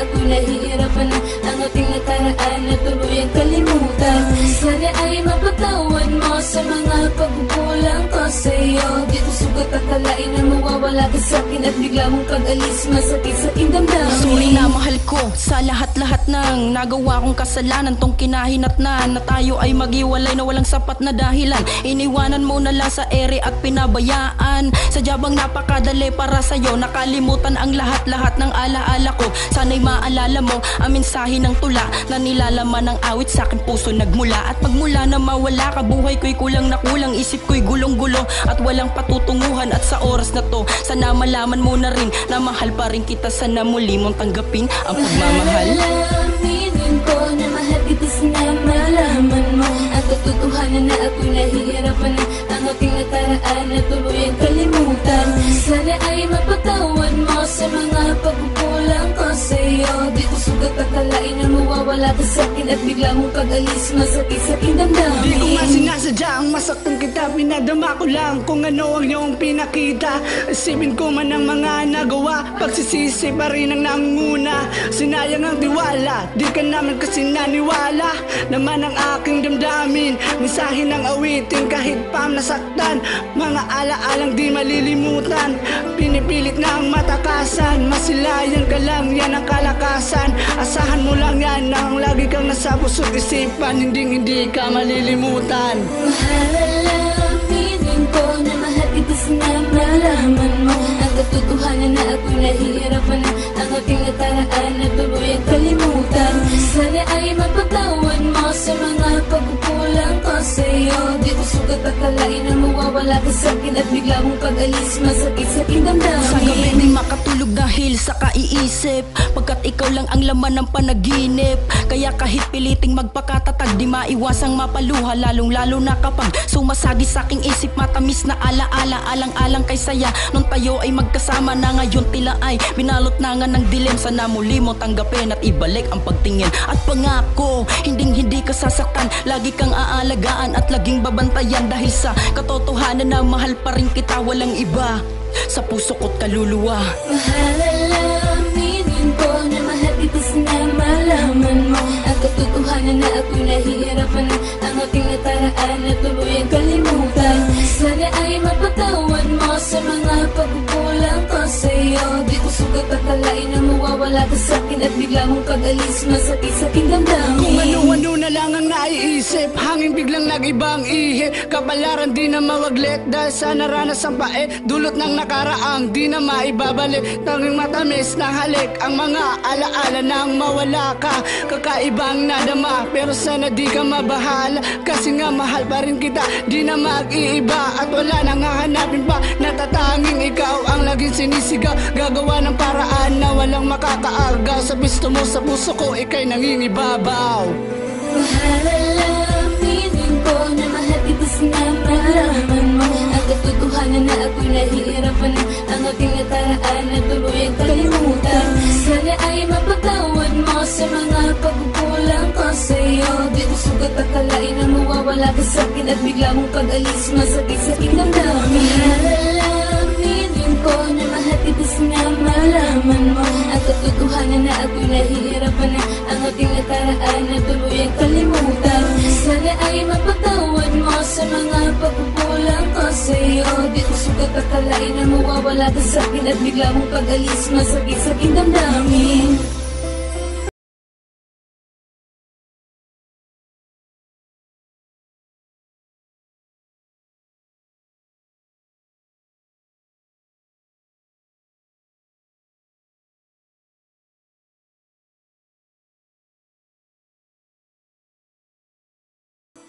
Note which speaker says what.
Speaker 1: ako'y nahihirapan na ang ating nakaraan na tuluyang kalimutan. Sana ay mapatawad mo sa mga pagkukulang ko sa'yo. Di ko sugat akalain na mawawala ka sa'kin at bigla mong pag-alis masakit sa aking damdamin.
Speaker 2: Sorry na mahal ko sa lahat-lahat ng nagawa kong kasalanan. Tong kinahinatnan na tayo ay maghiwalay na walang sapat na dahilan. Iniwanan mo na lang sa ere at pinabayaan. Sadya bang napakadali para sa'yo, nakalimutan ang lahat-lahat ng alaala ko. Sana'y maalala mo ang mensahe ng tula na nilalaman ng awit sa aking puso nagmula. At magmula na mawala ka, buhay ko'y kulang na kulang, isip ko'y gulong-gulo at walang patutunguhan. At sa oras na to, sana malaman mo na rin na mahal pa rin kita. Sana muli mong tanggapin ang pagmamahal.
Speaker 1: Aminin ko na mahal kita, sana malaman mo ang katotohanan na ako'y nahihirapan na ang ating nakaraan na tuluyang kalimutan. Sana ay mapatawad mo sa mga pagkukulang ko sa'yo. Di ko sugat akalain na mawawala ka sa'kin at bigla mong pag-alis masakit sa aking damdamin.
Speaker 3: Di ko nga sinasadya ang masaktan kita, pinadama ko lang kung ano ang iyong pinakita. Isipin ko man ang mga nagawa, pagsisisi pa rin ang nanguna. Sinayang ang tiwala, di ka naman kasi naniwala naman ang aking damdamin. Mensahe ng awitin kahit pa nasaktan, mga alaalang di malilimutan. Pinipilit na ang matakasan, masilayan ka lang, yan ang kalakasan. Asahan mo lang yan na ang lagi kang nasa puso't isipan, hindi ka malilimutan.
Speaker 1: Mahal, aminin ko na mahal kita, sana malaman mo ang katotohanan na ako'y nahihirapan na ang ating nakaraan na tuluyang kalimutan. Sana ay mapatawad mo sa mga pagkukulang ko sa'yo. Di ko sugat akalain na mawawala ka sa'kin at bigla mong pag-alis masakit sa aking damdamin.
Speaker 2: Sa gabi di makatulog dahil sa kaiisip, pagkat ikaw lang ang laman ng panaginip. Kaya kahit piliting magpakatatag, di maiwasang mapaluha, lalong-lalo na kapag sumasagi sa aking isip. Matamis na alaala, alang-alang kay saya nung tayo ay magkasama na. Ngayon tila ay binalot na nga ng dilim. Sana muli mo tanggapin at ibalik ang pagtingin at pangako, hindi ka sasaktan, lagi kang aalagaan at laging babantayan. Dahil sa katotohanan na mahal pa rin kita, walang iba sa puso ko't kaluluwa.
Speaker 1: Mahal, aminin ko na mahal kita, sana malaman mo ang katotohanan na ako'y nahihirapan na ang ating nakaraan na tuluyang kalimutan. Sana ay mapatawad mo sa mga pagkukulang ko sa'yo. Di ko sugat akalain na mawawala ka sa'kin at bigla mong pag-alis masakit sa aking damdamin.
Speaker 3: Kung ano-ano na lang ang naiisip, hangin biglang nag-ibang ihi. Kapalaran di na mawaglit dahil sa naranasan pa dulot ng nakaraang di na maibabalik. Tanging matamis na halik ang mga alaala nang mawala ka. Kakaibang nadama pero sana di ka mabahala, kasi nga mahal pa rin kita, di na mag-iiba. At wala nang hahanapin pa, natatanging ikaw ang laging sinisigaw. Gagawa ng paraan na walang makakaagaw. Sa gusto mo sa puso ko, ika'y nangingibabaw.
Speaker 1: Mahal, aminin ko na mahal kita, sana malaman mo ang katotohanan na ako'y nahihirapan na ang ating nakaraan na tuluyang kalimutan. Sana ay mapatawad mo sa mga pagkukulang ko sa'yo. Di ko sugat akalain na mawawala ka sa'kin at bigla mong pag-alis masakit sa aking damdamin. Mahal, aminin ko na mahal kita, sana malaman mo ang katotohanan na ako'y nahihirapan na ang ating nakaraan na tuluyang kalimutan. Sana ay mapatawad mo sa mga pagkukulang ko sa'yo. Di ko sugat akalain na mawawala ka sa'kin at bigla mong pag-alis masakit sa aking damdamin.